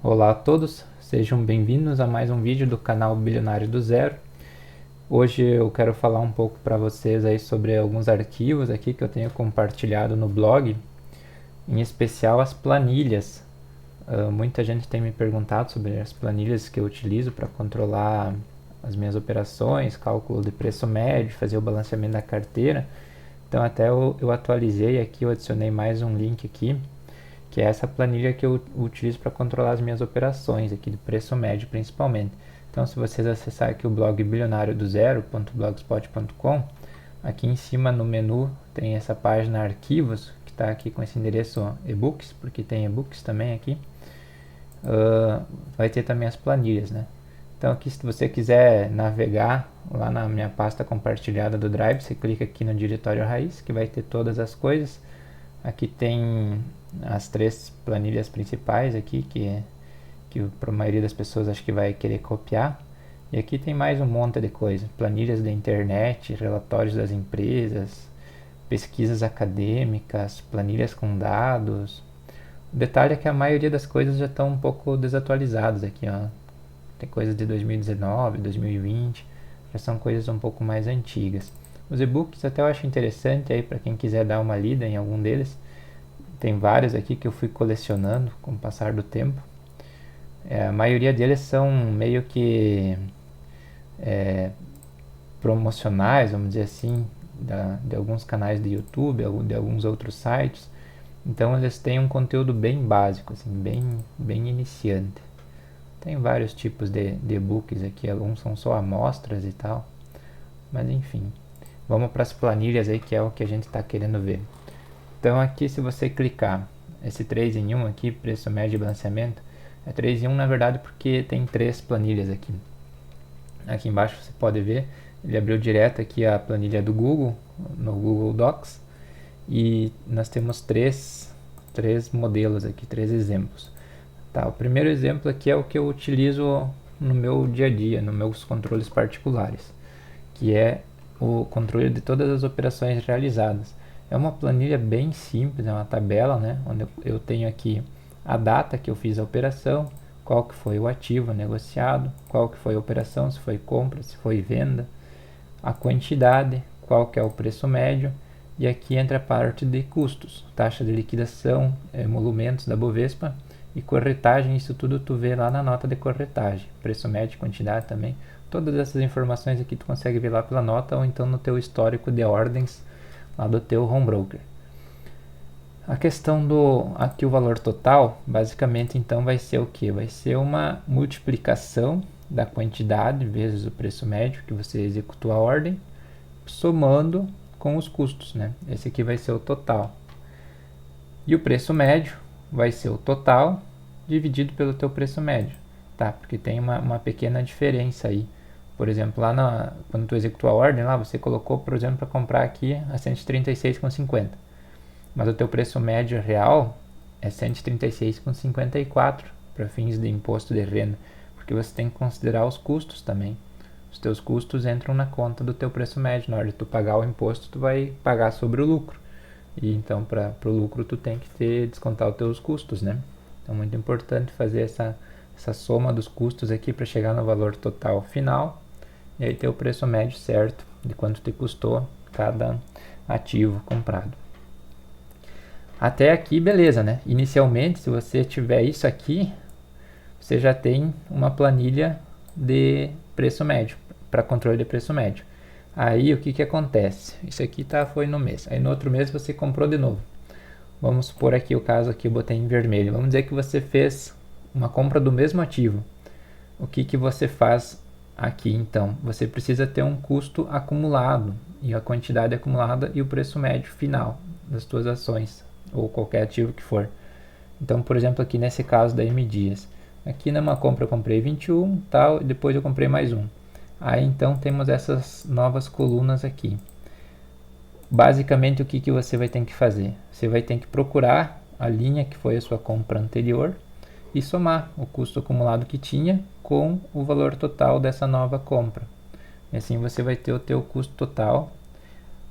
Olá a todos, sejam bem-vindos a mais um vídeo do canal Bilionário do Zero. Hoje eu quero falar um pouco para vocês aí sobre alguns arquivos aqui que eu tenho compartilhado no blog, em especial as planilhas. Muita gente tem me perguntado sobre as planilhas que eu utilizo para controlar as minhas operações, cálculo de preço médio, fazer o balanceamento da carteira. Então até eu atualizei aqui, eu adicionei mais um link aqui, que é essa planilha que eu utilizo para controlar as minhas operações aqui do preço médio principalmente. Então, se vocês acessarem aqui o blog bilionariodozero.blogspot.com, aqui em cima no menu tem essa página arquivos, que está aqui com esse endereço e-books, porque tem e-books também aqui. Vai ter também as planilhas, né? Então aqui, se você quiser navegar lá na minha pasta compartilhada do Drive, você clica aqui no diretório raiz, que vai ter todas as coisas. Aqui tem as 3 planilhas principais aqui, que para a maioria das pessoas acho que vai querer copiar. E aqui tem mais um monte de coisa, planilhas da internet, relatórios das empresas, pesquisas acadêmicas, planilhas com dados. O detalhe é que a maioria das coisas já estão um pouco desatualizadas aqui, ó. Tem coisas de 2019, 2020, já são coisas um pouco mais antigas. Os e-books até eu acho interessante aí para quem quiser dar uma lida em algum deles. Tem vários aqui que eu fui colecionando com o passar do tempo. A maioria deles são meio que promocionais, vamos dizer assim, de alguns canais de YouTube, de alguns outros sites. Então eles têm um conteúdo bem básico, assim, bem iniciante. Tem vários tipos de e-books aqui, alguns são só amostras e tal. Mas enfim, vamos para as planilhas aí, que é o que a gente está querendo ver. Então aqui, se você clicar esse 3 em 1 aqui, preço médio e balanceamento, é 3 em 1 na verdade porque tem 3 planilhas aqui. Aqui embaixo você pode ver, ele abriu direto aqui a planilha do Google, no Google Docs, e nós temos três modelos aqui, 3 exemplos. Tá, o primeiro exemplo aqui é o que eu utilizo no meu dia a dia, nos meus controles particulares, que é o controle de todas as operações realizadas. É uma planilha bem simples, é uma tabela, né, onde eu tenho aqui a data que eu fiz a operação, qual que foi o ativo negociado, qual que foi a operação, se foi compra, se foi venda, a quantidade, qual que é o preço médio, e aqui entra a parte de custos, taxa de liquidação, emolumentos da Bovespa e corretagem. Isso tudo tu vê lá na nota de corretagem, preço médio, quantidade também. Todas essas informações aqui tu consegue ver lá pela nota ou então no teu histórico de ordens lá do teu home broker. A questão do aqui o valor total, basicamente então vai ser o que? Vai ser uma multiplicação da quantidade vezes o preço médio que você executou a ordem, somando com os custos, né? Esse aqui vai ser o total. E o preço médio vai ser o total dividido pelo teu preço médio, tá? Porque tem uma pequena diferença aí. Por exemplo, lá quando tu executou a ordem, lá você colocou, por exemplo, para comprar aqui a 136,50. Mas o teu preço médio real é 136,54 para fins de imposto de renda, porque você tem que considerar os custos também. Os teus custos entram na conta do teu preço médio. Na hora de tu pagar o imposto, tu vai pagar sobre o lucro. E então, para o lucro, tu tem que descontar os teus custos, né? Então, é muito importante fazer essa soma dos custos aqui para chegar no valor total final. E aí ter o preço médio certo de quanto te custou cada ativo comprado. Até aqui, beleza, né? Inicialmente, se você tiver isso aqui, você já tem uma planilha de preço médio, para controle de preço médio. Aí o que acontece? Isso aqui foi no mês. Aí no outro mês você comprou de novo. Vamos supor aqui o caso aqui, eu botei em vermelho. Vamos dizer que você fez uma compra do mesmo ativo. O que você faz aqui então? Você precisa ter um custo acumulado e a quantidade acumulada e o preço médio final das suas ações ou qualquer ativo que for. Então, por exemplo, aqui nesse caso da M Dias, aqui numa compra eu comprei 21, tal, e depois eu comprei mais um. Aí então temos essas novas colunas aqui. Basicamente o que você vai ter que fazer? Você vai ter que procurar a linha que foi a sua compra anterior e somar o custo acumulado que tinha com o valor total dessa nova compra. E assim você vai ter o teu custo total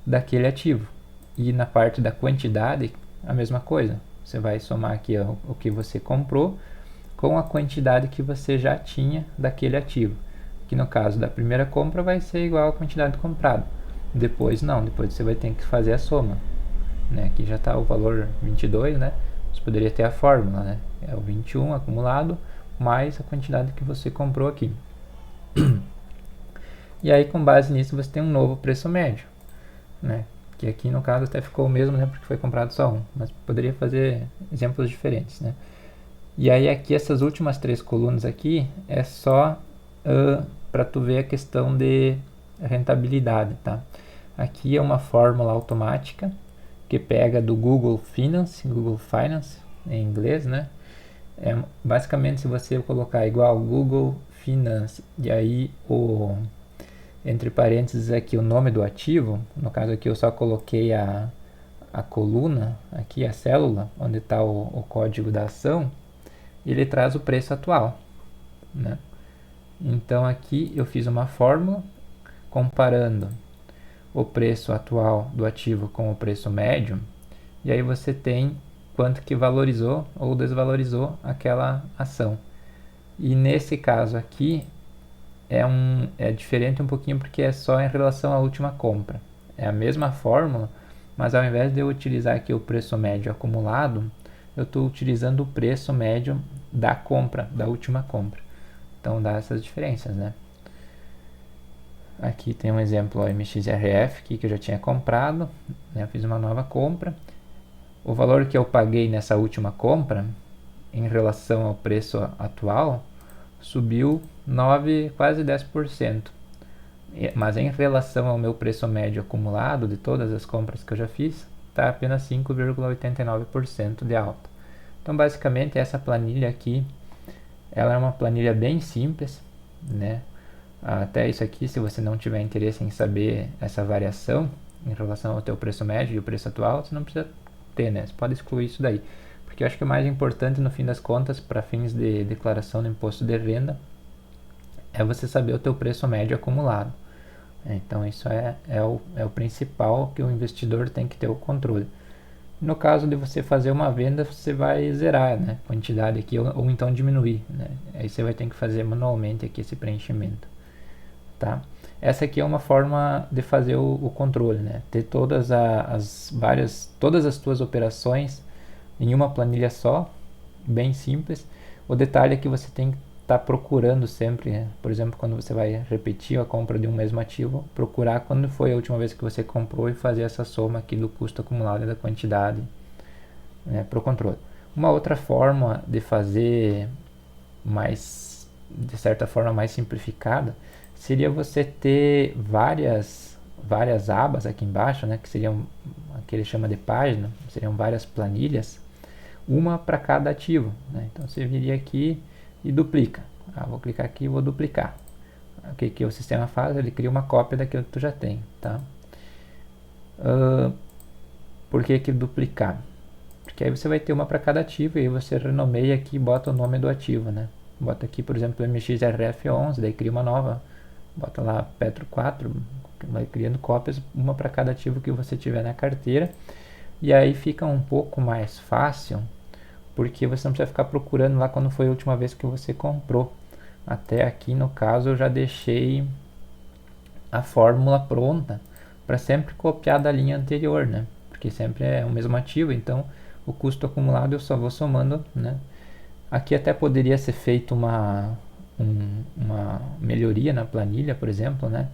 daquele ativo. E na parte da quantidade, a mesma coisa. Você vai somar aqui o que você comprou com a quantidade que você já tinha daquele ativo. Que no caso da primeira compra vai ser igual à quantidade comprada. Depois não, depois você vai ter que fazer a soma, né? Aqui já está o valor 22, né? Você poderia ter a fórmula, né? É o 21 acumulado mais a quantidade que você comprou aqui. E aí, com base nisso, você tem um novo preço médio, né? Que aqui no caso até ficou o mesmo, né? Porque foi comprado só um, mas poderia fazer exemplos diferentes, né? E aí aqui essas últimas 3 colunas aqui é só para tu ver a questão de rentabilidade, tá? Aqui é uma fórmula automática que pega do Google Finance em inglês, né? Basicamente, se você colocar igual Google Finance e aí entre parênteses aqui o nome do ativo, no caso aqui eu só coloquei a coluna, aqui a célula, onde está o código da ação, ele traz o preço atual, né? Então aqui eu fiz uma fórmula comparando o preço atual do ativo com o preço médio, e aí você tem quanto que valorizou ou desvalorizou aquela ação. E nesse caso aqui é diferente um pouquinho porque é só em relação à última compra. É a mesma fórmula, mas ao invés de eu utilizar aqui o preço médio acumulado, eu estou utilizando o preço médio da compra, da última compra. Então dá essas diferenças, né? Aqui tem um exemplo, o MXRF aqui, que eu já tinha comprado, né? Eu fiz uma nova compra. O valor que eu paguei nessa última compra, em relação ao preço atual, subiu 9, quase 10%. Mas em relação ao meu preço médio acumulado de todas as compras que eu já fiz, está apenas 5,89% de alta. Então basicamente essa planilha aqui, ela é uma planilha bem simples, né? Até isso aqui, se você não tiver interesse em saber essa variação em relação ao teu preço médio e o preço atual, você não precisa ter, né? Você pode excluir isso daí. Porque eu acho que o mais importante no fim das contas, para fins de declaração do imposto de renda, é você saber o teu preço médio acumulado. Então isso é o principal que o investidor tem que ter o controle. No caso de você fazer uma venda, você vai zerar, né, a quantidade aqui ou então diminuir, né? Aí você vai ter que fazer manualmente aqui esse preenchimento, tá? Essa aqui é uma forma de fazer o controle, né? Ter todas as tuas operações em uma planilha só, bem simples. O detalhe é que você tem que estar procurando sempre, né? Por exemplo, quando você vai repetir a compra de um mesmo ativo, procurar quando foi a última vez que você comprou e fazer essa soma aqui do custo acumulado e da quantidade, né, para o controle. Uma outra forma de fazer de certa forma mais simplificada, seria você ter várias abas aqui embaixo, né, que seriam, que ele chama de página, seriam várias planilhas, uma para cada ativo, né? Então você viria aqui e duplica. Vou clicar aqui e vou duplicar. O que o sistema faz? Ele cria uma cópia daquilo que tu já tem, tá? Por que duplicar? Porque aí você vai ter uma para cada ativo e aí você renomeia aqui e bota o nome do ativo, né? Bota aqui, por exemplo, MXRF11, daí cria uma nova, bota lá Petro 4, vai criando cópias, uma para cada ativo que você tiver na carteira. E aí fica um pouco mais fácil, porque você não precisa ficar procurando lá quando foi a última vez que você comprou. Até aqui no caso eu já deixei a fórmula pronta para sempre copiar da linha anterior, né? Porque sempre é o mesmo ativo, então o custo acumulado eu só vou somando, né? Aqui até poderia ser feito uma melhoria na planilha, por exemplo, né?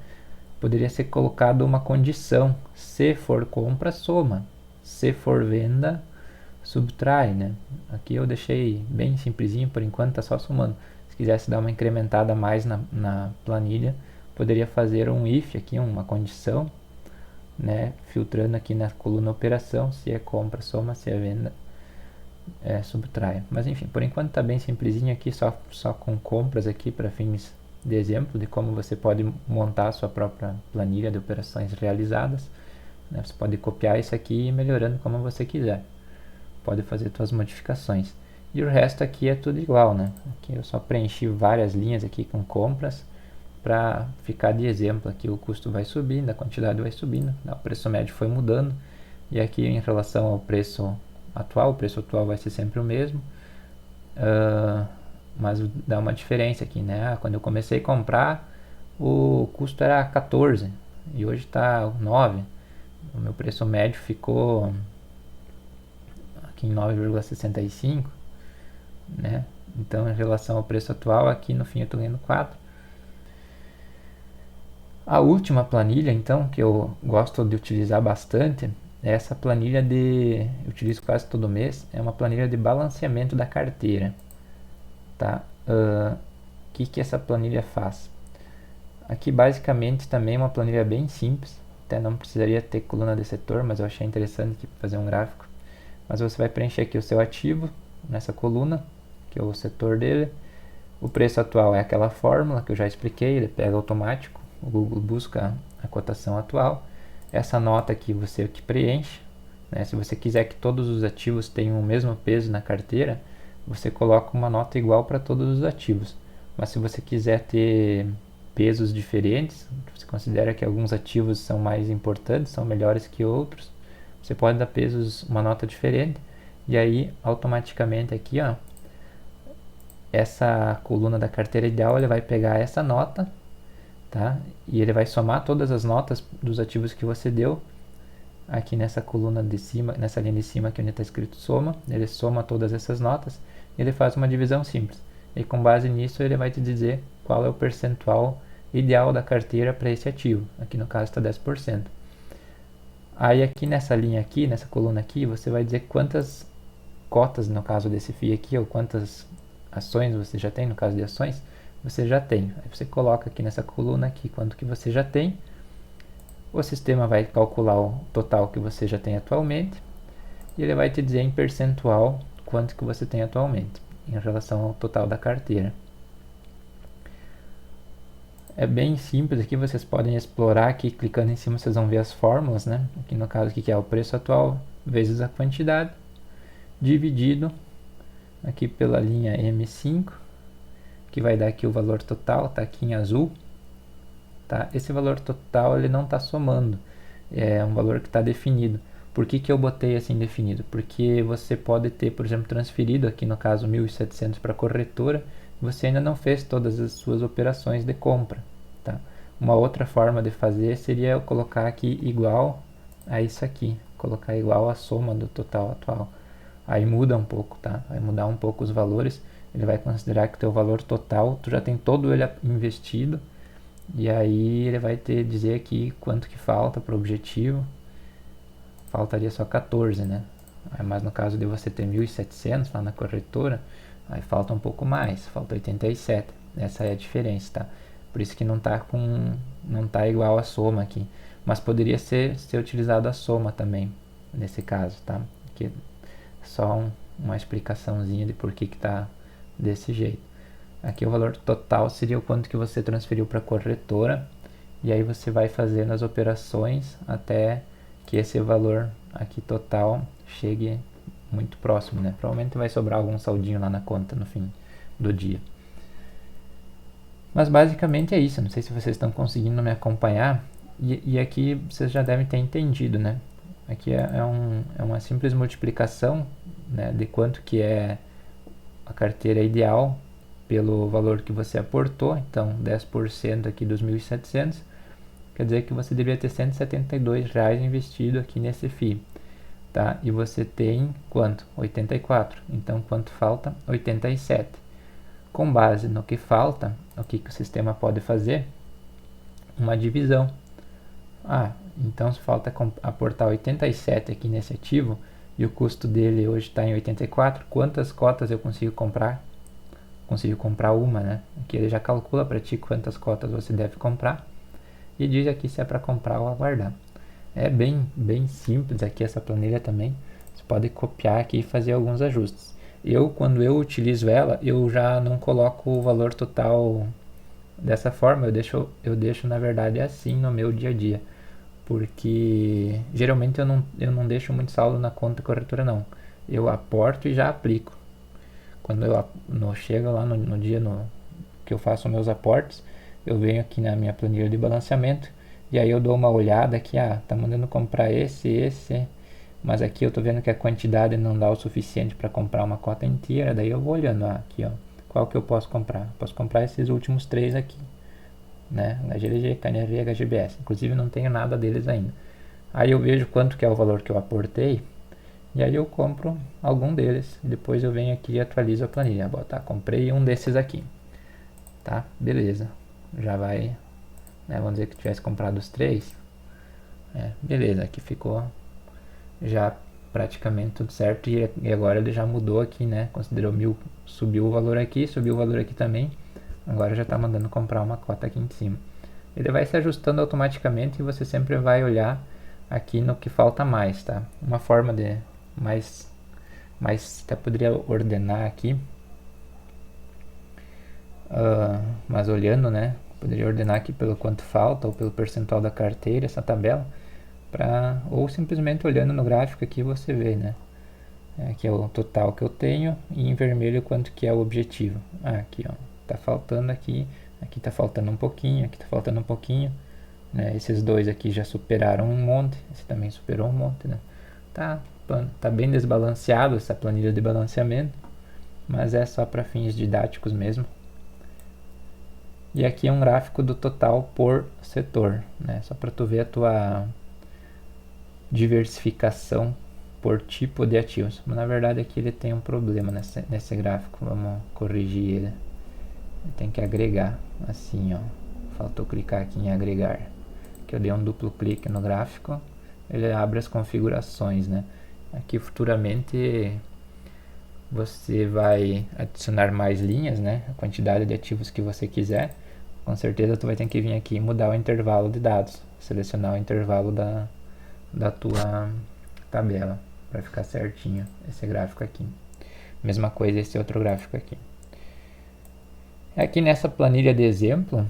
Poderia ser colocado uma condição: se for compra, soma, se for venda, subtrai, né? Aqui eu deixei bem simplesinho, por enquanto tá só somando. Se quisesse dar uma incrementada mais na planilha, poderia fazer um if aqui, uma condição, né? Filtrando aqui na coluna operação, se é compra, soma, se é venda, subtrai. Mas enfim, por enquanto tá bem simplesinho aqui, só com compras aqui para fins de exemplo de como você pode montar a sua própria planilha de operações realizadas, né? Você pode copiar isso aqui e ir melhorando como você quiser. Pode fazer suas modificações. E o resto aqui é tudo igual, né? Aqui eu só preenchi várias linhas aqui com compras para ficar de exemplo. Aqui o custo vai subindo, a quantidade vai subindo, o preço médio foi mudando. E aqui em relação ao preço atual, o preço atual vai ser sempre o mesmo. mas dá uma diferença aqui, né? Quando eu comecei a comprar, o custo era 14 e hoje está 9. O meu preço médio ficou aqui em 9,65, né? Então, em relação ao preço atual, aqui no fim eu estou ganhando 4. A última planilha, então, que eu gosto de utilizar bastante, é essa planilha eu utilizo quase todo mês, é uma planilha de balanceamento da carteira, tá? Que essa planilha faz? Aqui basicamente também é uma planilha bem simples, até não precisaria ter coluna de setor, mas eu achei interessante aqui fazer um gráfico. Mas você vai preencher aqui o seu ativo nessa coluna, que é o setor dele. O preço atual é aquela fórmula que eu já expliquei, ele pega automático, o Google busca a cotação atual. Essa nota aqui você que preenche, né? Se você quiser que todos os ativos tenham o mesmo peso na carteira, você coloca uma nota igual para todos os ativos. Mas se você quiser ter pesos diferentes, você considera que alguns ativos são mais importantes, são melhores que outros, você pode dar pesos, uma nota diferente, e aí automaticamente aqui, ó, essa coluna da carteira ideal, ele vai pegar essa nota, tá? E ele vai somar todas as notas dos ativos que você deu aqui nessa coluna de cima, nessa linha de cima aqui onde está escrito soma, ele soma todas essas notas e ele faz uma divisão simples. E com base nisso ele vai te dizer qual é o percentual ideal da carteira para esse ativo. Aqui no caso está 10%. Aí aqui nessa linha aqui, nessa coluna aqui, você vai dizer quantas cotas, no caso desse FII aqui, ou quantas ações você já tem, no caso de ações, você já tem. Aí você coloca aqui nessa coluna aqui quanto que você já tem. O sistema vai calcular o total que você já tem atualmente e ele vai te dizer em percentual quanto que você tem atualmente em relação ao total da carteira. É bem simples aqui, vocês podem explorar aqui, clicando em cima vocês vão ver as fórmulas, né? Aqui no caso aqui que é o preço atual vezes a quantidade, dividido aqui pela linha M5, que vai dar aqui o valor total, tá aqui em azul, tá? Esse valor total ele não está somando, é um valor que está definido. Por que que eu botei assim definido? Porque você pode ter, por exemplo, transferido aqui no caso 1.700 para a corretora, você ainda não fez todas as suas operações de compra, tá? Uma outra forma de fazer seria eu colocar aqui igual a isso aqui, colocar igual a soma do total atual. Aí muda um pouco, tá? Vai mudar um pouco os valores, ele vai considerar que o teu valor total, tu já tem todo ele investido, e aí ele vai te dizer aqui quanto que falta para o objetivo. Faltaria só 14, né? Mas no caso de você ter 1.700 lá na corretora, aí falta um pouco mais, falta 87. Essa é a diferença, tá? Por isso que não tá igual a soma aqui. Mas poderia ser utilizado a soma também, nesse caso, tá? Aqui só uma explicaçãozinha de por que tá desse jeito. Aqui o valor total seria o quanto que você transferiu para a corretora, e aí você vai fazendo as operações até que esse valor aqui total chegue muito próximo, né? Provavelmente vai sobrar algum saldinho lá na conta no fim do dia. Mas basicamente é isso. Não sei se vocês estão conseguindo me acompanhar. E aqui vocês já devem ter entendido, né? Aqui é uma simples multiplicação, né, de quanto que é a carteira ideal pelo valor que você aportou. Então 10% aqui dos 1.700 quer dizer que você deveria ter R$172 investido aqui nesse FII, tá? E você tem quanto? 84. Então quanto falta? 87. Com base no que falta, o que o sistema pode fazer? Uma divisão. Então se falta aportar 87 aqui nesse ativo e o custo dele hoje está em 84, quantas cotas eu consigo comprar? Consigo comprar uma, né? Aqui ele já calcula para ti quantas cotas você deve comprar e diz aqui se é para comprar ou aguardar. É bem simples aqui essa planilha também. Você pode copiar aqui e fazer alguns ajustes. Quando eu utilizo ela, eu já não coloco o valor total dessa forma. Eu deixo na verdade assim no meu dia a dia. Porque geralmente eu não deixo muito saldo na conta corretora não. Eu aporto e já aplico. Quando eu chego lá no dia que eu faço meus aportes, eu venho aqui na minha planilha de balanceamento e aí eu dou uma olhada aqui, tá mandando comprar esse, mas aqui eu tô vendo que a quantidade não dá o suficiente para comprar uma cota inteira, daí eu vou olhando, aqui ó, qual que eu posso comprar? Posso comprar esses últimos três aqui, né? HGLG, KNRV e HGBS. Inclusive não tenho nada deles ainda. Aí eu vejo quanto que é o valor que eu aportei e aí eu compro algum deles. E depois eu venho aqui e atualizo a planilha. Botar, comprei um desses aqui, tá? Beleza. Já vai, né? Vamos dizer que tivesse comprado os três. Beleza, aqui ficou já praticamente tudo certo e agora ele já mudou aqui, né? Considerou 1000, subiu o valor aqui, subiu o valor aqui também. Agora já está mandando comprar uma cota aqui em cima. Ele vai se ajustando automaticamente e você sempre vai olhar aqui no que falta mais, tá? Uma forma de mais até poderia ordenar aqui, mas olhando, né? Poderia ordenar aqui pelo quanto falta ou pelo percentual da carteira essa tabela, ou simplesmente olhando no gráfico aqui você vê, né? Aqui é o total que eu tenho e em vermelho quanto que é o objetivo. Aqui, ó, tá faltando aqui, aqui tá faltando um pouquinho, aqui tá faltando um pouquinho, né? Esses dois aqui já superaram um monte, esse também superou um monte, né? Tá bem desbalanceado essa planilha de balanceamento, mas é só para fins didáticos mesmo. E aqui é um gráfico do total por setor, né? Só para tu ver a tua diversificação por tipo de ativos. Mas na verdade aqui ele tem um problema nesse gráfico. Vamos corrigir ele. Ele tem que agregar, assim, ó. Faltou clicar aqui em agregar. Que eu dei um duplo clique no gráfico. Ele abre as configurações, né? Aqui futuramente você vai adicionar mais linhas, né? A quantidade de ativos que você quiser. Com certeza tu vai ter que vir aqui e mudar o intervalo de dados. Selecionar o intervalo da tua tabela para ficar certinho esse gráfico aqui. Mesma coisa esse outro gráfico aqui. Aqui nessa planilha de exemplo,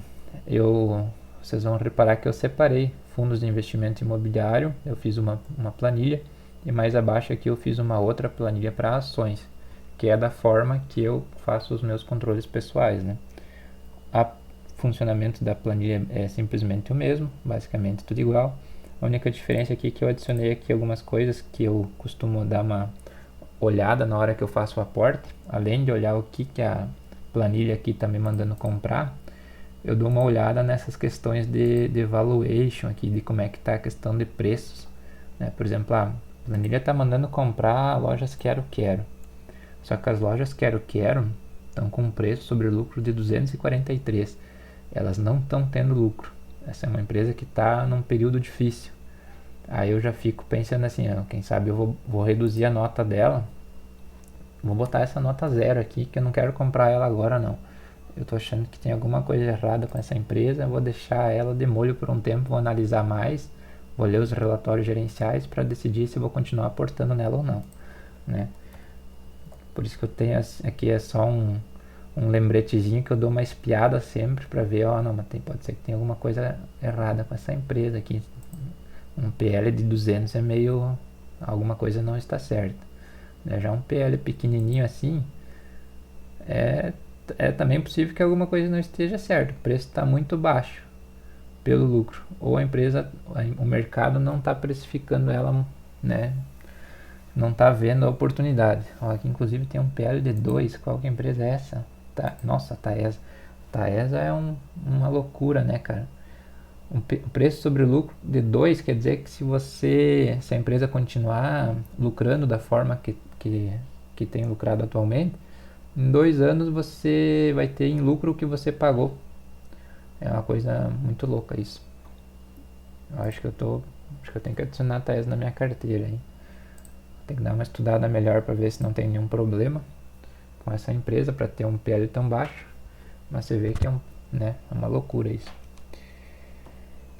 vocês vão reparar que eu separei fundos de investimento imobiliário, eu fiz uma planilha e mais abaixo aqui eu fiz uma outra planilha para ações, que é da forma que eu faço os meus controles pessoais, né? O funcionamento da planilha é simplesmente o mesmo, basicamente tudo igual. A única diferença aqui é que eu adicionei aqui algumas coisas que eu costumo dar uma olhada na hora que eu faço o aporte. Além de olhar o que a planilha aqui está me mandando comprar, eu dou uma olhada nessas questões de valuation aqui, de como é que está a questão de preços, né? Por exemplo, a planilha está mandando comprar lojas Quero-Quero. Só que as lojas Quero-Quero estão com um preço sobre lucro de 243. Elas não estão tendo lucro. Essa é uma empresa que está num período difícil. Aí eu já fico pensando assim, quem sabe eu vou reduzir a nota dela. Vou botar essa nota 0 aqui, que eu não quero comprar ela agora não. Eu tô achando que tem alguma coisa errada com essa empresa. Vou deixar ela de molho por um tempo, vou analisar mais. Vou ler os relatórios gerenciais para decidir se vou continuar aportando nela ou não, né? Por isso que eu tenho aqui é só um lembretezinho que eu dou uma espiada sempre para ver, não, mas pode ser que tenha alguma coisa errada com essa empresa aqui. Um PL de 200 é meio, alguma coisa não está certa, né? Já um PL pequenininho assim, é também possível que alguma coisa não esteja certa. O preço está muito baixo pelo lucro, ou a empresa, o mercado não está precificando ela, né? Não está vendo a oportunidade. Ó, aqui inclusive tem um PL de 2. Qual que empresa é essa? Nossa, a Taesa. Taesa é uma loucura, né, cara? Um preço sobre lucro de 2 quer dizer que se a empresa continuar lucrando da forma que tem lucrado atualmente, em 2 anos você vai ter em lucro o que você pagou. É uma coisa muito louca isso. Eu acho que eu tenho que adicionar a Taesa na minha carteira aí. Tem que dar uma estudada melhor para ver se não tem nenhum problema com essa empresa para ter um PL tão baixo. Mas você vê que é uma loucura isso.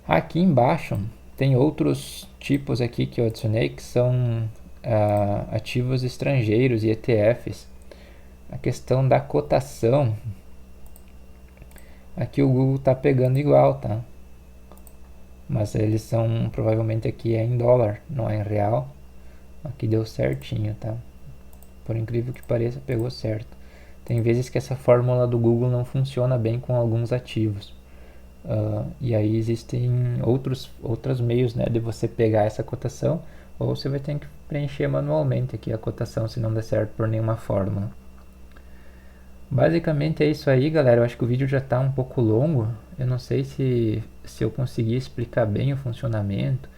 Aqui embaixo tem outros tipos aqui que eu adicionei, que são ativos estrangeiros e ETFs. A questão da cotação, aqui o Google está pegando igual, tá? Mas eles são, provavelmente aqui é em dólar, não é em real. Aqui deu certinho, tá? Por incrível que pareça, pegou certo. Tem vezes que essa fórmula do Google não funciona bem com alguns ativos. E aí existem outros meios, né, de você pegar essa cotação, ou você vai ter que preencher manualmente aqui a cotação se não der certo por nenhuma fórmula. Basicamente é isso aí, galera. Eu acho que o vídeo já está um pouco longo. Eu não sei se eu consegui explicar bem o funcionamento.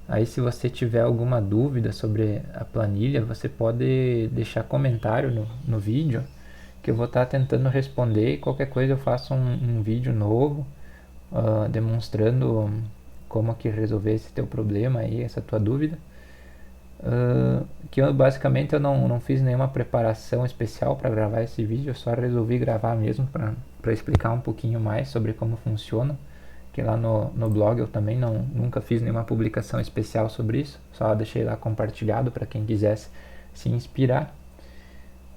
Aí, se você tiver alguma dúvida sobre a planilha, você pode deixar comentário no vídeo, que eu vou estar tentando responder. E qualquer coisa eu faço um vídeo novo, demonstrando como que resolver esse teu problema aí, essa tua dúvida. Que eu basicamente eu não fiz nenhuma preparação especial para gravar esse vídeo, eu só resolvi gravar mesmo para explicar um pouquinho mais sobre como funciona. Que lá no blog eu também nunca fiz nenhuma publicação especial sobre isso, só deixei lá compartilhado para quem quisesse se inspirar,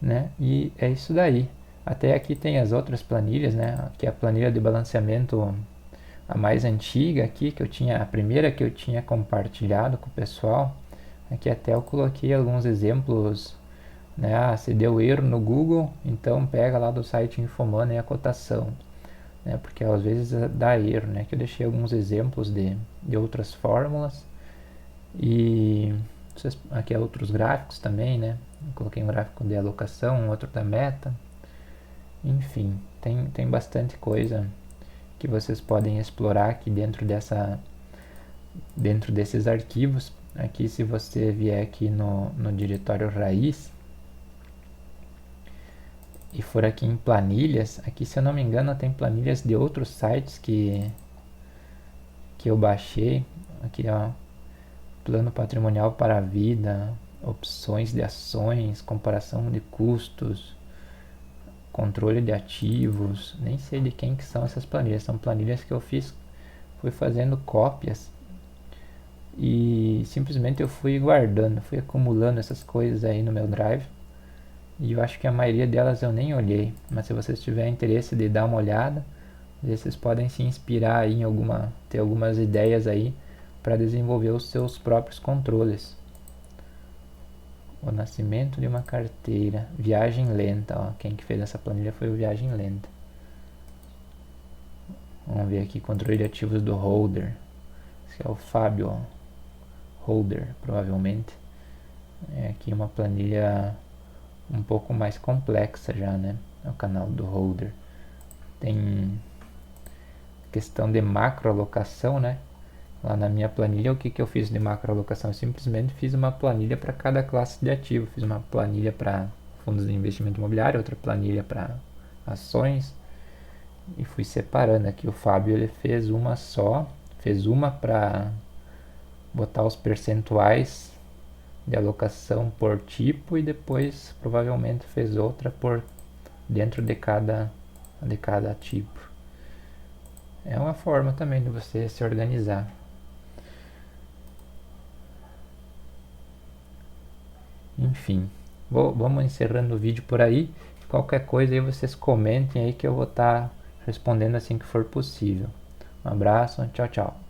né? E é isso daí. Até aqui tem as outras planilhas, né? Aqui é a planilha de balanceamento, a mais antiga aqui, que eu tinha, a primeira que eu tinha compartilhado com o pessoal. Aqui até eu coloquei alguns exemplos, né? Ah, se deu erro no Google, então pega lá do site Infomani a cotação, né? Porque às vezes dá erro, né? Que eu deixei alguns exemplos de outras fórmulas e aqui é outros gráficos também, né? Eu coloquei um gráfico de alocação, um outro da meta, enfim, tem bastante coisa que vocês podem explorar aqui dentro desses arquivos. Aqui, se você vier aqui no diretório raiz e for aqui em planilhas, aqui, se eu não me engano, tem planilhas de outros sites que eu baixei. Aqui, ó, plano patrimonial para a vida, opções de ações, comparação de custos, controle de ativos. Nem sei de quem que são essas planilhas, são planilhas que eu fui fazendo cópias e simplesmente eu fui guardando, fui acumulando essas coisas aí no meu drive. E eu acho que a maioria delas eu nem olhei, mas se vocês tiverem interesse de dar uma olhada, vocês podem se inspirar aí ter algumas ideias aí para desenvolver os seus próprios controles. O nascimento de uma carteira, viagem lenta, ó, quem que fez essa planilha foi o Viagem Lenta. Vamos ver aqui, controle de ativos do holder. Esse é o Fábio, ó. Holder, provavelmente. É aqui uma planilha um pouco mais complexa já, né? É o canal do holder. Tem questão de macroalocação, né? Lá na minha planilha, o que eu fiz de macroalocação? Eu simplesmente fiz uma planilha para cada classe de ativo. Fiz uma planilha para fundos de investimento imobiliário, outra planilha para ações. E fui separando aqui. O Fábio ele fez uma só. Fez uma para botar os percentuais de alocação por tipo e depois provavelmente fez outra por dentro de cada tipo. É uma forma também de você se organizar. Enfim, vamos encerrando o vídeo por aí. Qualquer coisa aí vocês comentem aí que eu vou estar respondendo assim que for possível. Um abraço, tchau, tchau.